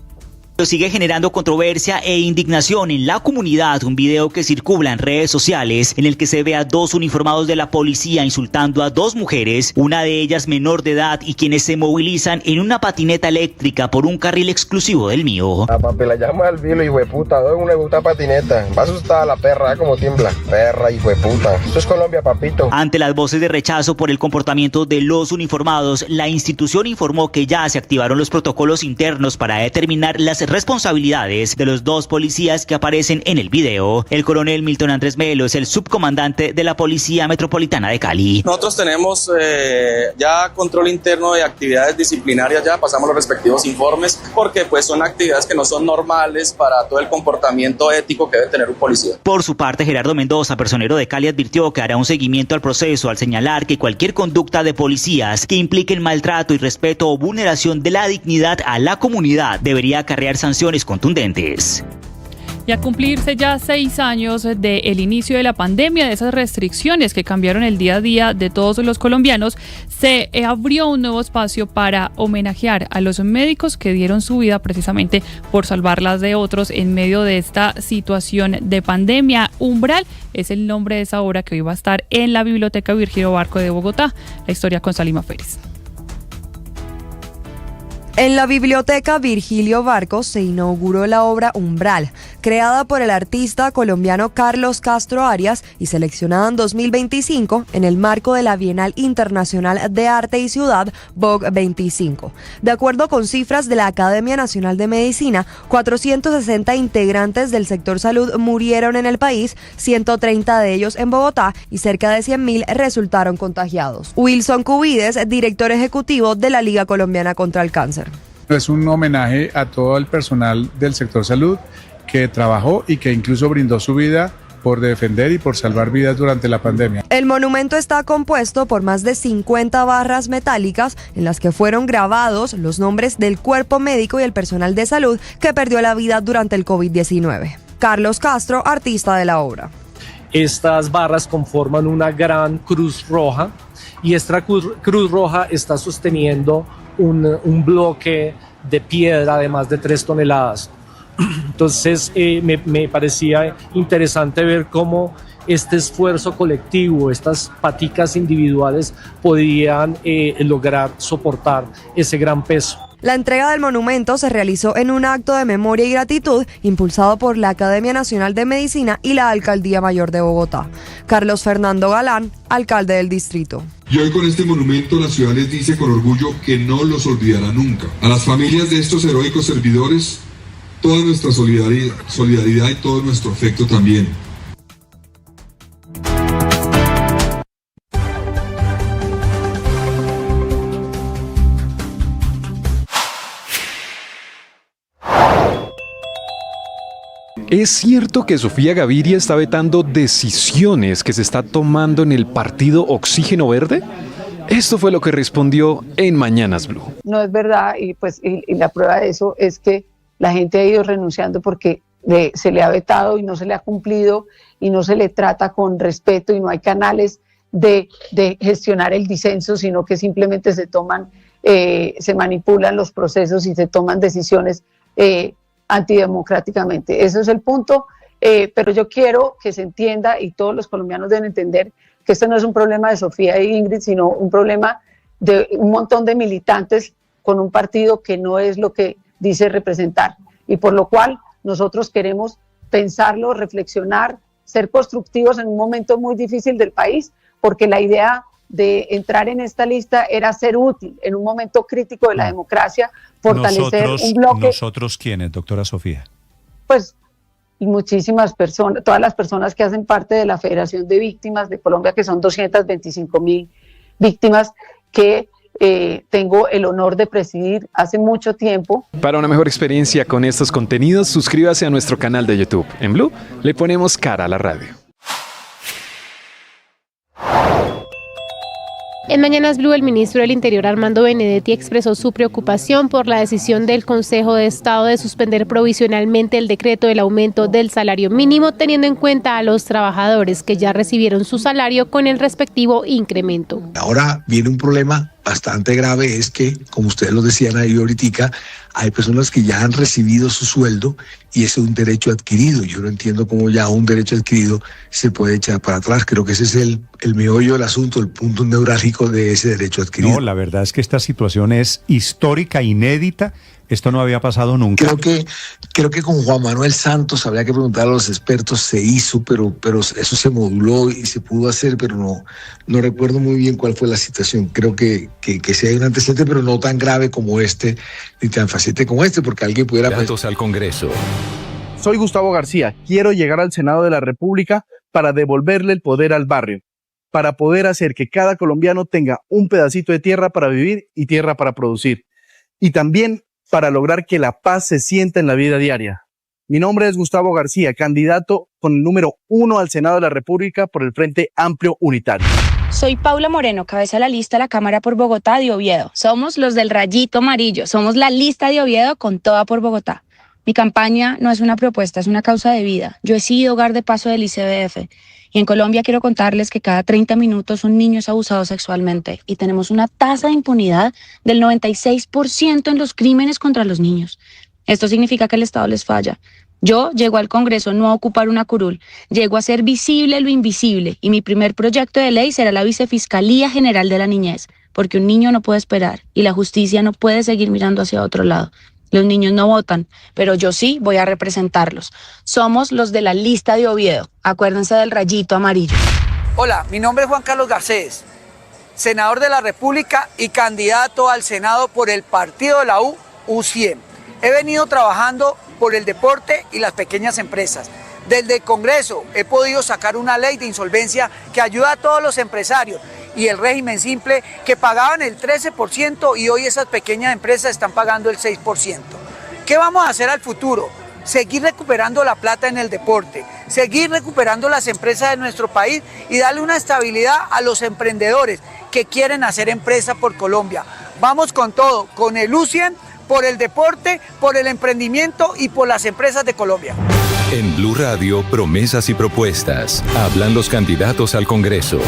Sigue generando controversia e indignación en la comunidad un video que circula en redes sociales en el que se ve a dos uniformados de la policía insultando a dos mujeres, una de ellas menor de edad, y quienes se movilizan en una patineta eléctrica por un carril exclusivo del Mío. A papi la llama al vilo, hijo de puta, doy una puta patineta. Va asustada la perra, como tiembla. Perra, hijo de puta. Esto es Colombia, papito. Ante las voces de rechazo por el comportamiento de los uniformados, la institución informó que ya se activaron los protocolos internos para determinar las responsabilidades de los dos policías que aparecen en el video. El coronel Milton Andrés Melo es el subcomandante de la Policía Metropolitana de Cali. Nosotros tenemos ya control interno de actividades disciplinarias, ya pasamos los respectivos informes, porque pues son actividades que no son normales para todo el comportamiento ético que debe tener un policía. Por su parte, Gerardo Mendoza, personero de Cali, advirtió que hará un seguimiento al proceso al señalar que cualquier conducta de policías que implique el maltrato, irrespeto o vulneración de la dignidad a la comunidad debería acarrear sanciones contundentes. Y a cumplirse ya 6 años del inicio de la pandemia, de esas restricciones que cambiaron el día a día de todos los colombianos, se abrió un nuevo espacio para homenajear a los médicos que dieron su vida precisamente por salvarlas de otros en medio de esta situación de pandemia. Umbral es el nombre de esa obra que hoy va a estar en la Biblioteca Virgilio Barco de Bogotá. La historia con Salima Férez. En la Biblioteca Virgilio Barco se inauguró la obra Umbral, creada por el artista colombiano Carlos Castro Arias y seleccionada en 2025 en el marco de la Bienal Internacional de Arte y Ciudad Vogue 25. De acuerdo con cifras de la Academia Nacional de Medicina, 460 integrantes del sector salud murieron en el país, 130 de ellos en Bogotá y cerca de 100.000 resultaron contagiados. Wilson Cubides, director ejecutivo de la Liga Colombiana contra el Cáncer. Es un homenaje a todo el personal del sector salud que trabajó y que incluso brindó su vida por defender y por salvar vidas durante la pandemia. El monumento está compuesto por más de 50 barras metálicas en las que fueron grabados los nombres del cuerpo médico y el personal de salud que perdió la vida durante el COVID-19. Carlos Castro, artista de la obra. Estas barras conforman una gran cruz roja y esta cruz roja está sosteniendo un bloque de piedra de más de 3 toneladas. Entonces me parecía interesante ver cómo este esfuerzo colectivo, estas paticas individuales podían lograr soportar ese gran peso. La entrega del monumento se realizó en un acto de memoria y gratitud impulsado por la Academia Nacional de Medicina y la Alcaldía Mayor de Bogotá. Carlos Fernando Galán, alcalde del distrito. Y hoy con este monumento la ciudad les dice con orgullo que no los olvidará nunca. A las familias de estos heroicos servidores, toda nuestra solidaridad y todo nuestro afecto también. ¿Es cierto que Sofía Gaviria está vetando decisiones que se está tomando en el partido Oxígeno Verde? Esto fue lo que respondió en Mañanas Blue. No es verdad y la prueba de eso es que la gente ha ido renunciando porque se le ha vetado y no se le ha cumplido y no se le trata con respeto y no hay canales de gestionar el disenso, sino que simplemente se manipulan los procesos y se toman decisiones antidemocráticamente. Ese es el punto, pero yo quiero que se entienda y todos los colombianos deben entender que esto no es un problema de Sofía e Ingrid, sino un problema de un montón de militantes con un partido que no es lo que dice representar y por lo cual nosotros queremos pensarlo, reflexionar, ser constructivos en un momento muy difícil del país, porque la idea de entrar en esta lista era ser útil en un momento crítico de la democracia, fortalecer un bloque. ¿Nosotros quiénes, doctora Sofía? Pues, y muchísimas personas, todas las personas que hacen parte de la Federación de Víctimas de Colombia, que son 225.000 víctimas, que tengo el honor de presidir hace mucho tiempo. Para una mejor experiencia con estos contenidos, suscríbase a nuestro canal de YouTube. En Blue le ponemos cara a la radio. En Mañanas Blue, el ministro del Interior Armando Benedetti expresó su preocupación por la decisión del Consejo de Estado de suspender provisionalmente el decreto del aumento del salario mínimo, teniendo en cuenta a los trabajadores que ya recibieron su salario con el respectivo incremento. Ahora viene un problema bastante grave, es que, como ustedes lo decían ahí ahorita, hay personas que ya han recibido su sueldo y ese es un derecho adquirido. Yo no entiendo cómo ya un derecho adquirido se puede echar para atrás. Creo que ese es el meollo del asunto, el punto neurálgico de ese derecho adquirido. No, la verdad es que esta situación es histórica, inédita. Esto no había pasado nunca. Creo que con Juan Manuel Santos habría que preguntar a los expertos, se hizo, pero eso se moduló y se pudo hacer, pero no recuerdo muy bien cuál fue la situación. Creo que sí hay un antecedente, pero no tan grave como este, ni tan facilmente como este, porque alguien pudiera... Datos al Congreso. Soy Gustavo García, quiero llegar al Senado de la República para devolverle el poder al barrio, para poder hacer que cada colombiano tenga un pedacito de tierra para vivir y tierra para producir. Y también para lograr que la paz se sienta en la vida diaria. Mi nombre es Gustavo García, candidato con el número 1 al Senado de la República por el Frente Amplio Unitario. Soy Paula Moreno, cabeza de la lista de la Cámara por Bogotá de Oviedo. Somos los del rayito amarillo, somos la lista de Oviedo con toda por Bogotá. Mi campaña no es una propuesta, es una causa de vida. Yo he sido hogar de paso del ICBF y en Colombia quiero contarles que cada 30 minutos un niño es abusado sexualmente y tenemos una tasa de impunidad del 96% en los crímenes contra los niños. Esto significa que el Estado les falla. Yo llego al Congreso no a ocupar una curul, llego a hacer visible lo invisible y mi primer proyecto de ley será la Vicefiscalía General de la Niñez, porque un niño no puede esperar y la justicia no puede seguir mirando hacia otro lado. Los niños no votan, pero yo sí voy a representarlos. Somos los de la lista de Oviedo. Acuérdense del rayito amarillo. Hola, mi nombre es Juan Carlos Garcés, senador de la República y candidato al Senado por el partido de la U100. He venido trabajando por el deporte y las pequeñas empresas. Desde el Congreso he podido sacar una ley de insolvencia que ayuda a todos los empresarios y el régimen simple que pagaban el 13% y hoy esas pequeñas empresas están pagando el 6%. ¿Qué vamos a hacer al futuro? Seguir recuperando la plata en el deporte, seguir recuperando las empresas de nuestro país y darle una estabilidad a los emprendedores que quieren hacer empresa por Colombia. Vamos con todo, con el U100, por el deporte, por el emprendimiento y por las empresas de Colombia. En Blue Radio, promesas y propuestas. Hablan los candidatos al Congreso.